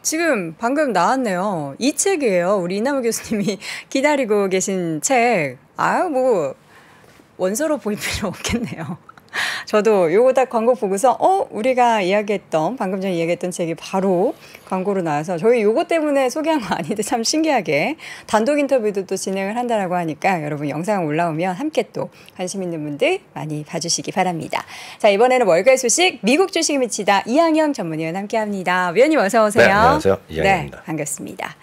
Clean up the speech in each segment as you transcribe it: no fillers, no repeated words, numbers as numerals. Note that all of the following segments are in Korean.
지금 방금 나왔네요. 이 책이에요. 우리 이남우 교수님이 기다리고 계신 책. 아유, 뭐 원서로 볼 필요 없겠네요. 저도 요거 딱 광고 보고서 우리가 이야기했던 방금 전에 이야기했던 책이 바로 광고로 나와서 저희 요거 때문에 소개한 거 아닌데 참 신기하게 단독 인터뷰도 또 진행을 한다라고 하니까 여러분 영상 올라오면 함께 또 관심 있는 분들 많이 봐주시기 바랍니다. 자, 이번에는 월가의 소식 미국 주식에 미치다 이항영 전문위원 함께합니다. 위원님 어서 오세요. 네, 안녕하세요. 이항영입니다. 네, 반갑습니다.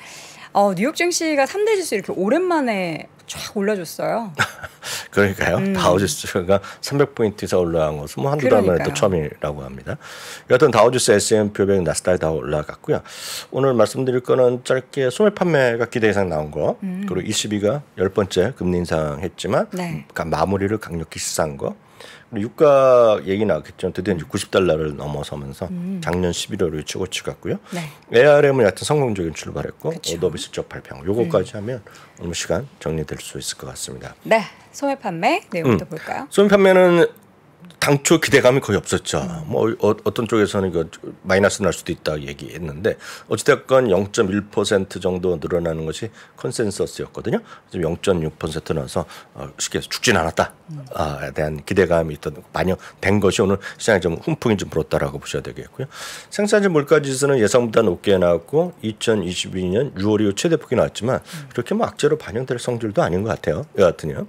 뉴욕 증시가 3대 지수 이렇게 오랜만에 쫙 올라줬어요. 그러니까요. 다우지수가 300포인트 이상 올라간 것은 뭐 한두 달 만에 또 처음이라고 합니다. 여하튼 다우지수, S&P 500, 나스닥이 다 올라갔고요. 오늘 말씀드릴 거는 짧게 소매 판매가 기대 이상 나온 거, 그리고 ECB가 10번째 금리 인상했지만 그러니까 마무리를 강력히 시사한 거, 그리고 유가 얘기 나왔겠죠. 드디어 이제 $90를 넘어서면서 작년 11월에 최고치 갔고요. ARM은 여하튼 성공적인 출발했고 오더비 실적 발표한 요거까지 하면 어느 시간 정리될 수 있을 것 같습니다. 네, 소매 판매 내용부터 볼까요? 소매 판매는 당초 기대감이 거의 없었죠. 뭐 어떤 쪽에서는 이거 마이너스 날 수도 있다 얘기했는데 어찌됐건 0.1% 정도 늘어나는 것이 컨센서스였거든요. 지금 0.6% 나서 쉽게 죽진 않았다에 대한 기대감이 있던 반영된 것이 오늘 시장에 좀 훈풍이 좀 불었다라고 보셔야 되겠고요. 생산자 물가지수는 예상보다 높게 나왔고 2022년 6월 이후 최대폭이 나왔지만 그렇게 뭐 악재로 반영될 성질도 아닌 것 같아요. 여하튼요.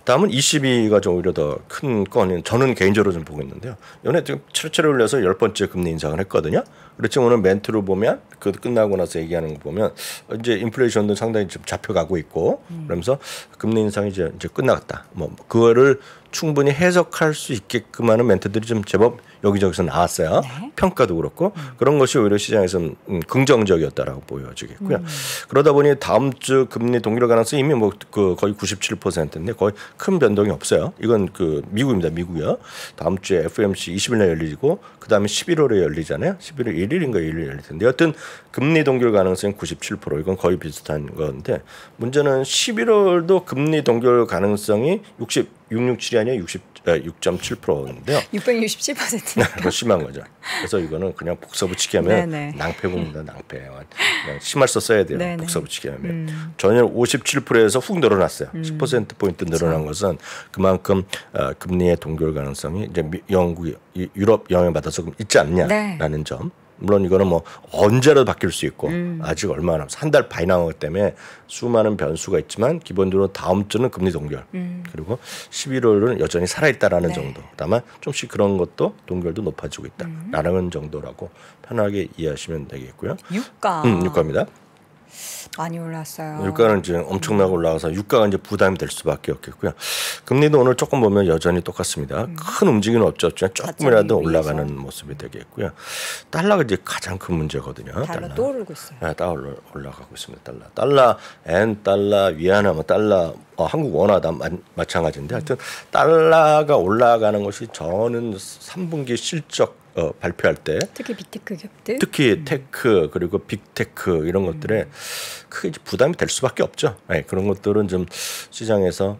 다음은 ECB가 좀 오히려 더 큰 건인 저는 개인적으로 좀 보고 있는데요. 이번에 지금 철저히 올려서 10번째 금리 인상을 했거든요. 그렇지만 오늘 멘트로 보면 그 끝나고 나서 얘기하는 거 보면 이제 인플레이션도 상당히 좀 잡혀가고 있고 그러면서 금리 인상이 이제 끝나갔다. 뭐 그거를 충분히 해석할 수 있게끔 하는 멘트들이 좀 제법 여기저기서 나왔어요. 평가도 그렇고 그런 것이 오히려 시장에서 긍정적이었다라고 보여지겠고요. 그러다 보니 다음 주 금리 동결 가능성이 이미 뭐 그 거의 97%인데 거의 큰 변동이 없어요. 이건 그 미국입니다. 미국이요. 다음 주에 FOMC 20일 날 열리고 그 다음에 11월에 열리잖아요. 11월 1일인가 1일 열릴 텐데 여튼 금리 동결 가능성이 97%. 이건 거의 비슷한 건데 문제는 11월도 금리 동결 가능성이 667이 아니라 6.7%인데요. 667%니까. 심한 거죠. 그래서 이거는 그냥 복사 붙이기 하면 낭패입니다. 낭패. 그냥 심할서 써야 돼요. 복사 붙이기 하면. 전년 57%에서 훅 늘어났어요. 10%포인트 늘어난 것은 그만큼 금리의 동결 가능성이 이제 영국이 유럽 영향을 받아서 있지 않냐라는 점. 물론 이거는 뭐 언제라도 바뀔 수 있고 아직 얼마 남았어 한 달 반이 남았기 때문에 수많은 변수가 있지만 기본적으로 다음 주는 금리 동결 그리고 11월은 여전히 살아있다라는 정도. 다만 좀씩 그런 것도 동결도 높아지고 있다라는 정도라고 편하게 이해하시면 되겠고요. 유가입니다. 많이 올랐어요. 유가는 지금 엄청나게 올라가서 유가가 이제 부담이 될 수밖에 없겠고요. 금리도 오늘 조금 보면 여전히 똑같습니다. 큰 움직임은 없죠. 조금이라도 올라가는 모습이 되겠고요. 달러가 이제 가장 큰 문제거든요. 달러 또 오르고 있어요. 네, 달러 올라가고 있습니다. 달러, 엔, 달러, 위안화, 뭐 달러, 한국 원화 다 마찬가지인데 하여튼 달러가 올라가는 것이 저는 3분기 실적 발표할 때 특히 빅테크 기업들 특히 테크 그리고 빅테크 이런 것들에 크게 부담이 될 수밖에 없죠. 네, 그런 것들은 좀 시장에서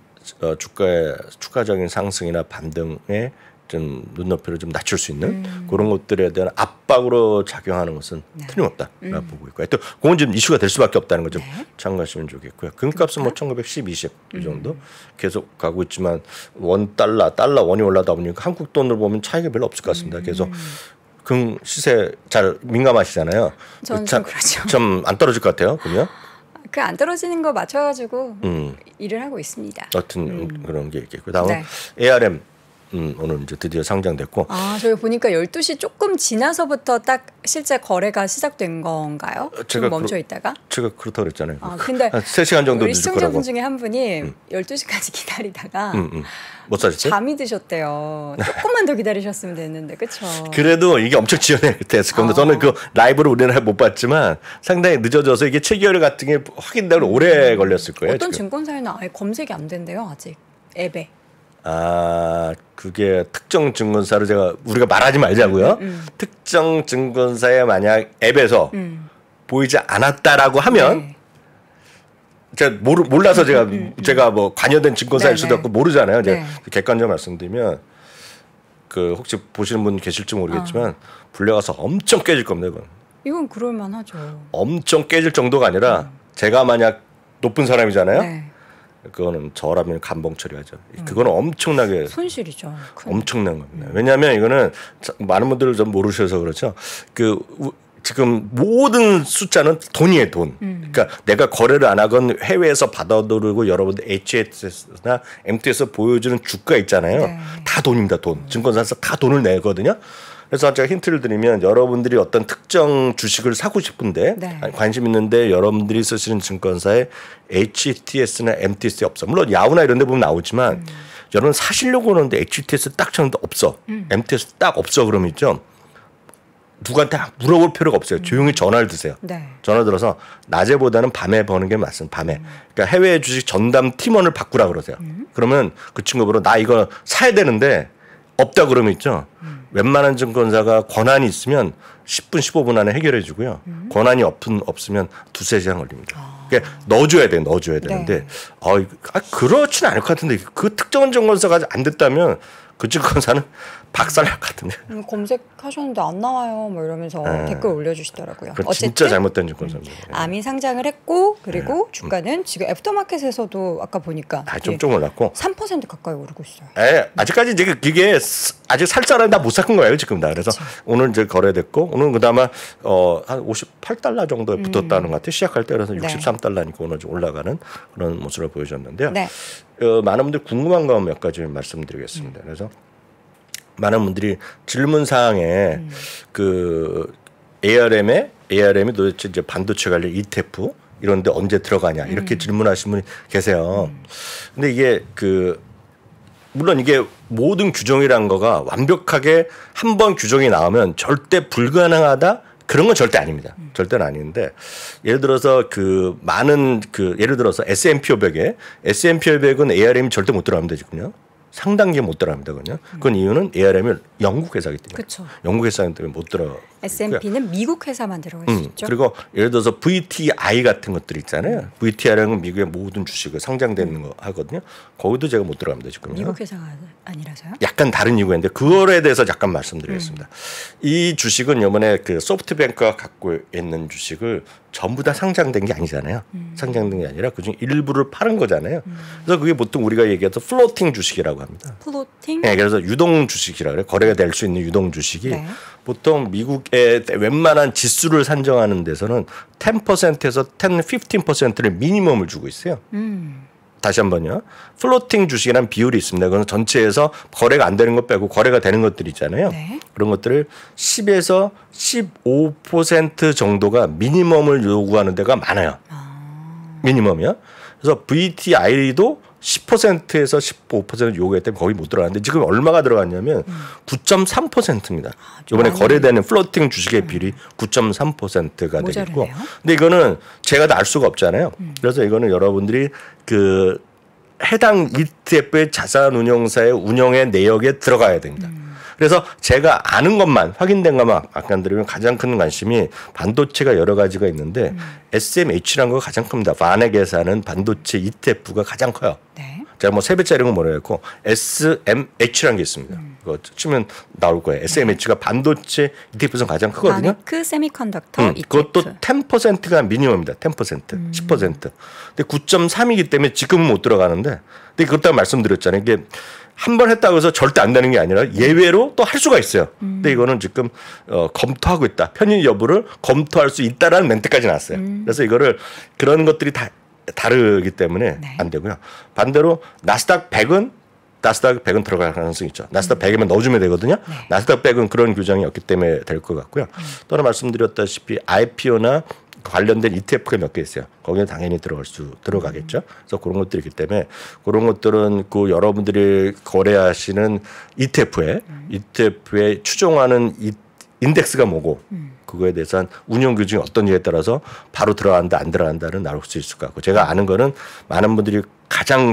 주가의 추가적인 상승이나 반등에 좀 눈높이를 좀 낮출 수 있는 그런 것들에 대한 압박으로 작용하는 것은 틀림없다라고 보고 있고요. 또 그건 좀 이슈가 될 수밖에 없다는 거 좀 참고하시면 좋겠고요. 금값은 뭐 1910, 20 이 정도 계속 가고 있지만 달러 원이 올라다 보니까 한국 돈으로 보면 차이가 별로 없을 것 같습니다. 계속 금 시세 잘 민감하시잖아요. 저는 좀 그렇죠. 좀 안 떨어질 것 같아요. 그러면 그 안 떨어지는 거 맞춰가지고 일을 하고 있습니다. 어떤 그런 게 있겠고요. 다음은 ARM 오늘 이제 드디어 상장됐고. 저희 보니까 12시 조금 지나서부터 딱 실제 거래가 시작된 건가요? 좀 멈춰 있다가? 제가 그렇다고 그랬잖아요. 근데 한 3시간 정도 우리 늦을 시청자분 중에 한 분이 12시까지 기다리다가 못 사셨어요? 잠이 드셨대요. 조금만 더 기다리셨으면 됐는데, 그렇죠? 그래도 이게 엄청 지연이 됐을 겁니다. 저는 그 라이브를 우리는 못 봤지만 상당히 늦어져서 이게 체결 같은 게 확인되고 오래 걸렸을 거예요. 어떤 지금. 증권사에는 아예 검색이 안 된대요, 아직 앱에. 그게 특정 증권사를 우리가 말하지 말자고요. 특정 증권사에 만약 앱에서 보이지 않았다라고 하면 제가 몰라서 제가 뭐 관여된 증권사일 수도 없고 모르잖아요. 제가 객관적으로 말씀드리면 그 혹시 보시는 분 계실지 모르겠지만 불려가서 엄청 깨질 겁니다. 그건. 이건 그럴만하죠. 엄청 깨질 정도가 아니라 제가 만약 높은 사람이잖아요. 네. 그거는 저라면 감봉 처리하죠. 그거는 엄청나게 손실이죠. 엄청난 겁니다. 왜냐하면 이거는 많은 분들 좀 모르셔서 그렇죠. 지금 모든 숫자는 돈이에요, 돈. 그러니까 내가 거래를 안 하건 해외에서 받아들이고 여러분들 HTS나 MT에서 보여주는 주가 있잖아요. 네. 다 돈입니다, 돈. 증권사에서 다 돈을 내거든요. 그래서 제가 힌트를 드리면 여러분들이 어떤 특정 주식을 사고 싶은데 네. 관심 있는데 여러분들이 쓰시는 증권사에 HTS나 MTS에 없어. 물론 야후나 이런 데 보면 나오지만 여러분 사시려고 하는데 HTS 딱 쳤는데 없어. MTS 딱 없어 그러면 있죠. 누구한테 물어볼 필요가 없어요. 조용히 전화를 드세요. 네. 전화 들어서 낮에보다는 밤에 버는 게 맞습니다. 밤에. 그러니까 해외 주식 전담 팀원을 바꾸라 그러세요. 그러면 그 친구로 나 이거 사야 되는데 없다 그러면 있죠. 웬만한 증권사가 권한이 있으면 10분 15분 안에 해결해 주고요. 권한이 없으면 두세 시간 걸립니다. 그러니까 넣어줘야 돼. 넣어줘야 되는데 그렇지는 않을 것 같은데 그 특정 증권사가 안 됐다면 그 증권사는 박살날 것 같은데. 검색하셨는데 안 나와요. 뭐 이러면서 댓글 올려주시더라고요. 어쨌든 진짜 잘못된 증권사입니다. 암이 상장을 했고 그리고 주가는 지금 애프터마켓에서도 아까 보니까 좀 올랐고 3% 가까이 오르고 있어요. 아직까지 이제 이게 아직 살 사람이 다 못 산 거예요 지금 다. 그래서 그쵸. 오늘 이제 거래됐고 오늘 그나마 한 $58 정도에 붙었다는 것 같아요. 시작할 때 그래서 63달러니까 오늘 좀 올라가는 그런 모습을 보여줬는데요. 네. 많은 분들 궁금한 거 몇 가지 말씀드리겠습니다. 그래서 많은 분들이 질문 사항에 ARM이 도대체 이제 반도체 관련 ETF 이런데 언제 들어가냐 이렇게 질문하시는 분이 계세요. 근데 이게 물론 이게 모든 규정이란 거가 완벽하게 한 번 규정이 나오면 절대 불가능하다. 그런 건 절대 아닙니다. 절대는 아닌데 예를 들어서 예를 들어서 S&P 500은 ARM이 절대 못 들어갑니다 지금요. 상당히 못 들어갑니다. 그건 이유는 ARM이 영국 회사이기 때문에. 그쵸. 영국 회사이기 때문에 못 들어. S&P는 미국 회사만 들어갈 수 있죠. 그리고 예를 들어서 VTI 같은 것들 있잖아요. VTI라는 건 미국의 모든 주식을 상장되는 거 하거든요. 거기도 제가 못 들어갑니다. 지금. 미국 회사가 아니라서요? 약간 다른 이유가 있는데 그거에 대해서 잠깐 말씀드리겠습니다. 이 주식은 이번에 소프트뱅크가 갖고 있는 주식을 전부 다 상장된 게 아니잖아요. 상장된 게 아니라 그중 일부를 파는 거잖아요. 그래서 그게 보통 우리가 얘기해서 플로팅 주식이라고 합니다. 플로팅? 네, 그래서 유동 주식이라고 그래요. 거래가 될 수 있는 유동 주식이 보통 미국의 웬만한 지수를 산정하는 데서는 10%에서 15%를 미니멈을 주고 있어요. 다시 한번요. 플로팅 주식이라는 비율이 있습니다. 그건 전체에서 거래가 안 되는 것 빼고 거래가 되는 것들 있잖아요. 네. 그런 것들을 10에서 15% 정도가 미니멈을 요구하는 데가 많아요. 미니멈이요. 그래서 VTI도 10%에서 15% 요구했기 때문에 거의 못 들어가는데 지금 얼마가 들어갔냐면 9.3%입니다. 이번에 거래되는 플로팅 주식의 비율이 9.3%가 되겠고, 근데 이거는 제가 다 알 수가 없잖아요. 그래서 이거는 여러분들이 해당 ETF의 자산운용사의 운영의 내역에 들어가야 됩니다. 그래서 제가 아는 것만 확인된 것만 아까 드리면 가장 큰 관심이 반도체가 여러 가지가 있는데 SMH라는 거 가장 큽니다. 반에게 사는 반도체 ETF가 가장 커요. 네. 제가 뭐 3배짜리 건 모르겠고 SMH라는 게 있습니다. 그거 치면 나올 거예요. SMH가 반도체 ETF에서 가장 크거든요. 바네크 세미컨덕터 ETF. 그것도 10%가 미니멈입니다. 10%, 10%. 근데 9.3이기 때문에 지금은 못 들어가는데, 근데 그렇다고 말씀드렸잖아요. 이게 한 번 했다고 해서 절대 안 되는 게 아니라 예외로 또 할 수가 있어요. 근데 이거는 지금 검토하고 있다. 편입 여부를 검토할 수 있다라는 멘트까지 나왔어요. 그래서 이거를 그런 것들이 다 다르기 때문에 안 되고요. 반대로 나스닥 100은 들어갈 가능성이 있죠. 나스닥 100에만 넣어주면 되거든요. 나스닥 100은 그런 규정이 없기 때문에 될 것 같고요. 또 하나 말씀드렸다시피 IPO나 관련된 ETF가 몇 개 있어요. 거기에 당연히 들어가겠죠. 그래서 그런 것들이 있기 때문에 그런 것들은 여러분들이 거래하시는 ETF에 추종하는 인덱스가 뭐고 그거에 대해서 운영 규정이 어떤지에 따라서 바로 들어간다 안 들어간다는 나올 수 있을 것 같고, 제가 아는 거는 많은 분들이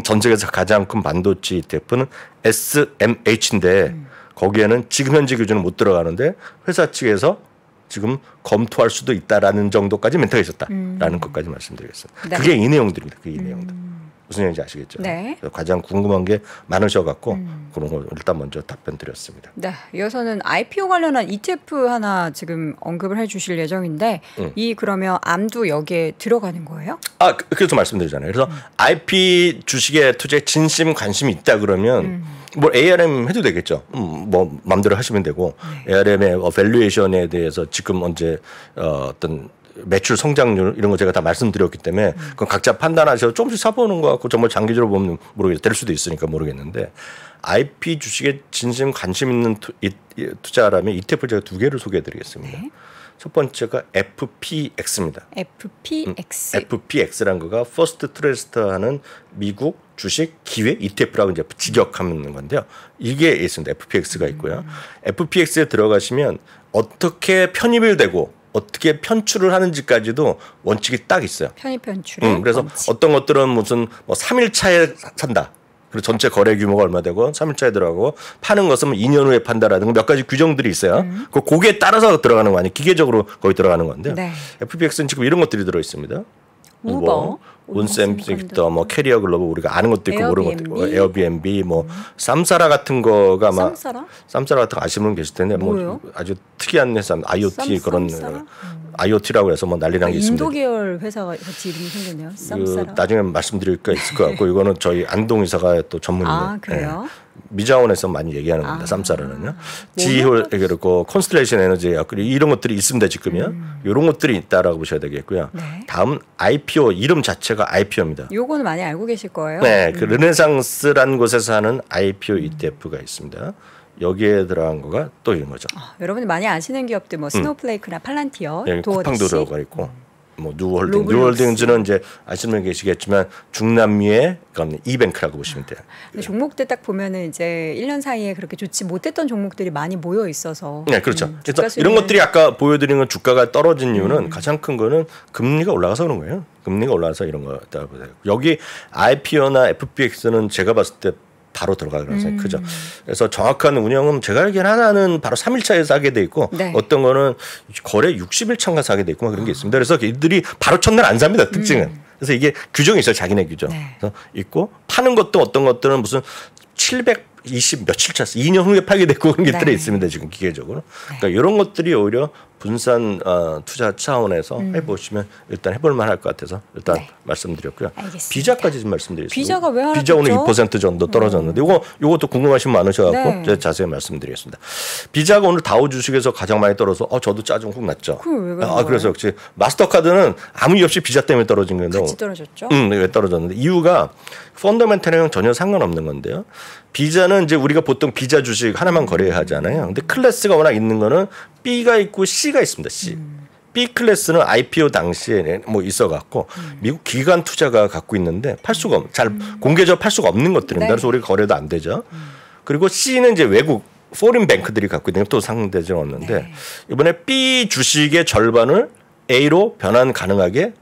전 세계에서 가장 큰 반도체 ETF는 SMH인데 거기에는 지금 현재 기준은 못 들어가는데 회사 측에서 지금 검토할 수도 있다라는 정도까지 멘트가 있었다라는 것까지 말씀드리겠습니다. 네. 그게 이 내용들입니다. 그게 이 내용들. 무슨 얘기인지 아시겠죠? 네. 가장 궁금한 게 많으셔갖고 그런 거 일단 먼저 답변 드렸습니다. 네, 이어서는 IPO 관련한 ETF 하나 지금 언급을 해주실 예정인데 이 그러면 암도 여기에 들어가는 거예요? 그래서 말씀드리잖아요. 그래서 IP 주식에 투자에 진심 관심이 있다 그러면 뭐 ARM 해도 되겠죠. 뭐 마음대로 하시면 되고 ARM의 밸류에이션에 대해서 지금 언제 어떤 매출 성장률 이런 거 제가 다 말씀드렸기 때문에 그건 각자 판단하셔서 조금씩 사보는 것 같고 정말 장기적으로 보면 모르겠 될 수도 있으니까 모르겠는데 IP 주식에 진심 관심 있는 투자라면 ETF를 제가 2개를 소개해드리겠습니다. 네. 첫 번째가 FPX입니다. FPX. FPX라는 거가 퍼스트 트레스트하는 미국 주식 기회 ETF라고 이제 직역하는 건데요. 이게 있습니다. FPX가 있고요. FPX에 들어가시면 어떻게 편입을 되고 어떻게 편출을 하는지까지도 원칙이 딱 있어요. 편입 편출의 그래서 원칙. 어떤 것들은 무슨 뭐 3일차에 산다. 그리고 전체 거래 규모가 얼마 되고 3일차에 들어가고 파는 것은 2년 후에 판다라든가 몇 가지 규정들이 있어요. 그거에 따라서 들어가는 거 아니에요. 기계적으로 거의 들어가는 건데요. 네. FPX는 지금 이런 것들이 들어 있습니다. 우버, 온셈식터, 뭐 캐리어 글로벌 우리가 아는 것도 있고 모르는 것도 있고 에어비앤비, 뭐 쌈싸라 같은 거가 아마 쌈싸라 같은 거 아시는 분 계실 텐데 뭐 아주 특이한 회사 IoT 그런 IoT라고 해서 뭐 난리난 게 있습니다. 인도 계열 회사가 같이 이름이 생겼네요. 쌈싸라. 나중에 말씀드릴 거 있을 것 같고 이거는 저희 안동 이사가 또 전문이에요. 그래요? 미자원에서 많이 얘기하는 겁니다. 쌈싸라는요. 지홀 그리고 콘스텔레이션 에너지 이런 것들이 있습니다. 지금요. 이런 것들이 있다라고 보셔야 되겠고요. 네. 다음 IPO 이름 자체가 IPO입니다. 요거는 많이 알고 계실 거예요. 네, 그 르네상스라는 곳에서 하는 IPO ETF가 있습니다. 여기에 들어간 거가 또 이런 거죠. 여러분이 많이 아시는 기업들 뭐 스노우플레이크나 팔란티어, 쿠팡도 들어가 있고. 뭐 뉴홀딩즈는 이제 아시는 분 계시겠지만 중남미의 그건 이뱅크라고 보시면 돼요. 근데 종목들 딱 보면은 이제 1년 사이에 그렇게 좋지 못했던 종목들이 많이 모여 있어서. 네, 그렇죠. 그래서 이런 것들이 아까 보여드린 건 주가가 떨어진 이유는 가장 큰 거는 금리가 올라가서 그런 거예요. 금리가 올라가서 이런 거다 보세요. 여기 IPO나 FPX는 제가 봤을 때 바로 들어갈 가능성이 크죠. 그래서 정확한 운영은 제가 알기로는 하나는 바로 3일차에서 하게 돼 있고 네. 어떤 거는 거래 60일차인가 사게 돼 있고 그런 게 있습니다. 그래서 이들이 바로 첫날 안 삽니다. 특징은. 그래서 이게 규정이 있어요. 자기네 규정. 네. 그래서 있고 파는 것도 어떤 것들은 무슨 720 며칠 차 2년 후에 팔게 됐고 그런 것들이 있습니다. 지금 기계적으로. 그러니까 이런 것들이 오히려 분산 투자 차원에서 해보시면 일단 해볼 만할 것 같아서 일단 말씀드렸고요. 알겠습니다. 비자까지 좀 말씀드리겠습니다. 비자가 왜 하락했죠? 비자 오늘 2% 정도 떨어졌는데 이것도 궁금하신 분 많으셔갖고 제가 자세히 말씀드리겠습니다. 비자가 오늘 다우 주식에서 가장 많이 떨어서 저도 짜증 훅 났죠. 그래서 역시 마스터카드는 아무 이유 없이 비자 때문에 떨어진 건데 같이 떨어졌죠? 왜 떨어졌는데 이유가 펀더멘탈이랑 전혀 상관없는 건데요. 비자는 이제 우리가 보통 비자 주식 하나만 거래해야 하잖아요. 근데 클래스가 워낙 있는 거는 B가 있고 C가 있습니다. C. B 클래스는 IPO 당시에 뭐 있어갖고 미국 기관 투자가 갖고 있는데 팔 수가 잘 공개적으로 팔 수가 없는 것들입니다. 네. 그래서 우리가 거래도 안 되죠. 그리고 C는 이제 외국 포린 뱅크들이 갖고 있는 또 상대적으로 없는데 네. 이번에 B 주식의 절반을 A로 변환 가능하게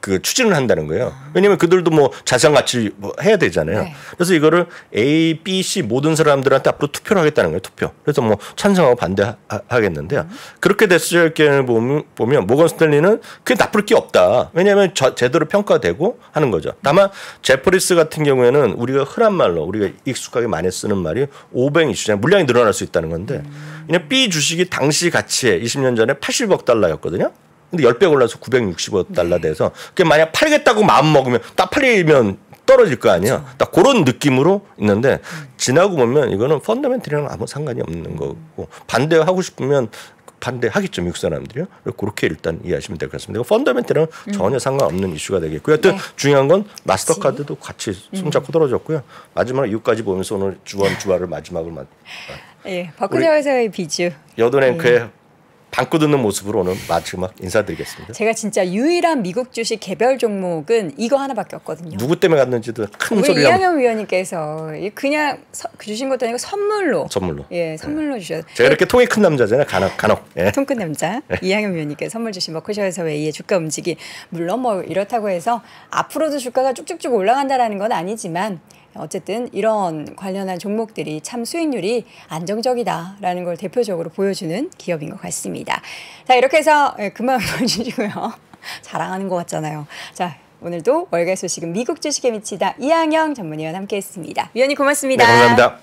그 추진을 한다는 거예요. 왜냐하면 그들도 뭐 자산 가치 뭐 해야 되잖아요. 네. 그래서 이거를 A, B, C 모든 사람들한테 앞으로 투표를 하겠다는 거예요. 투표. 그래서 뭐 찬성하고 반대하겠는데요. 그렇게 됐을 경우 보면 모건 스탠리는 그게 나쁠 게 없다. 왜냐하면 제대로 평가되고 하는 거죠. 다만 제프리스 같은 경우에는 우리가 흔한 말로 우리가 익숙하게 많이 쓰는 말이 오뱅 이슈잖아요. 물량이 늘어날 수 있다는 건데 그냥 B 주식이 당시 가치에 20년 전에 80억 달러였거든요. 근데 10배 올라서 960억 달러 돼서 그게 만약 팔겠다고 마음 먹으면 딱 팔리면 떨어질 거 아니에요. 그렇죠. 딱 그런 느낌으로 있는데 지나고 보면 이거는 펀더멘털이랑 아무 상관이 없는 거고 반대하고 싶으면 반대하겠죠. 미국 사람들이요. 그렇게 일단 이해하시면 될 것 같습니다. 펀더멘털은 전혀 상관없는 이슈가 되겠고요. 하여튼 중요한 건 마스터카드도 같이 손잡고 떨어졌고요. 마지막으로 이유까지 보면서 오늘 주화를 마지막으로 예, 박근혜 회사의 비주. 여돈앵커의 방구 듣는 모습으로 오늘 마지막 인사드리겠습니다. 제가 진짜 유일한 미국 주식 개별 종목은 이거 하나밖에 없거든요. 누구 때문에 갔는지도 큰 우리 소리를 이항영 위원님께서 그냥 주신 것도 아니고 선물로. 예, 선물로 주셔서. 제가 이렇게 통이 큰 남자잖아요. 간혹. 예. 통 큰 남자 이항영 위원님께서 선물 주신 버크셔에서 웨이의 주가 움직임. 물론 뭐 이렇다고 해서 앞으로도 주가가 쭉쭉쭉 올라간다라는 건 아니지만 어쨌든 이런 관련한 종목들이 참 수익률이 안정적이다라는 걸 대표적으로 보여주는 기업인 것 같습니다. 자, 이렇게 해서 그만 보여주시고요. 자랑하는 것 같잖아요. 자, 오늘도 월가 소식은 미국 주식에 미치다 이항영 전문위원 함께했습니다. 위원님 고맙습니다. 네, 감사합니다.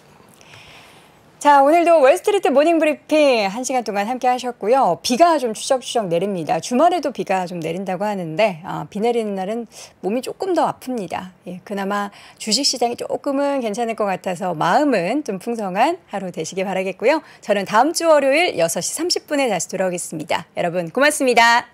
자, 오늘도 월스트리트 모닝 브리핑 1시간 동안 함께 하셨고요. 비가 좀 추적추적 내립니다. 주말에도 비가 좀 내린다고 하는데 비 내리는 날은 몸이 조금 더 아픕니다. 예, 그나마 주식시장이 조금은 괜찮을 것 같아서 마음은 좀 풍성한 하루 되시길 바라겠고요. 저는 다음 주 월요일 6시 30분에 다시 돌아오겠습니다. 여러분 고맙습니다.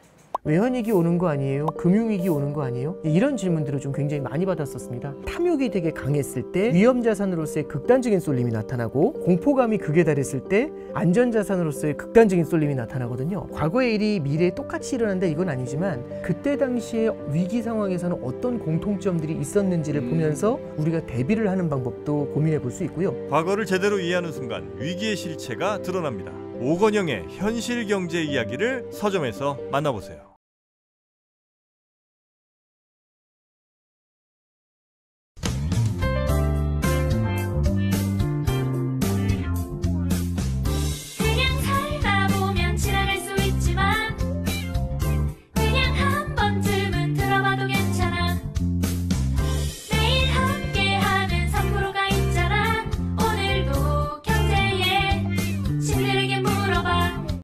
외환위기 오는 거 아니에요? 금융위기 오는 거 아니에요? 이런 질문들을 좀 굉장히 많이 받았었습니다. 탐욕이 되게 강했을 때 위험자산으로서의 극단적인 쏠림이 나타나고 공포감이 극에 달했을 때 안전자산으로서의 극단적인 쏠림이 나타나거든요. 과거의 일이 미래에 똑같이 일어난다 이건 아니지만 그때 당시에 위기 상황에서는 어떤 공통점들이 있었는지를 보면서 우리가 대비를 하는 방법도 고민해 볼 수 있고요. 과거를 제대로 이해하는 순간 위기의 실체가 드러납니다. 오건영의 현실 경제 이야기를 서점에서 만나보세요.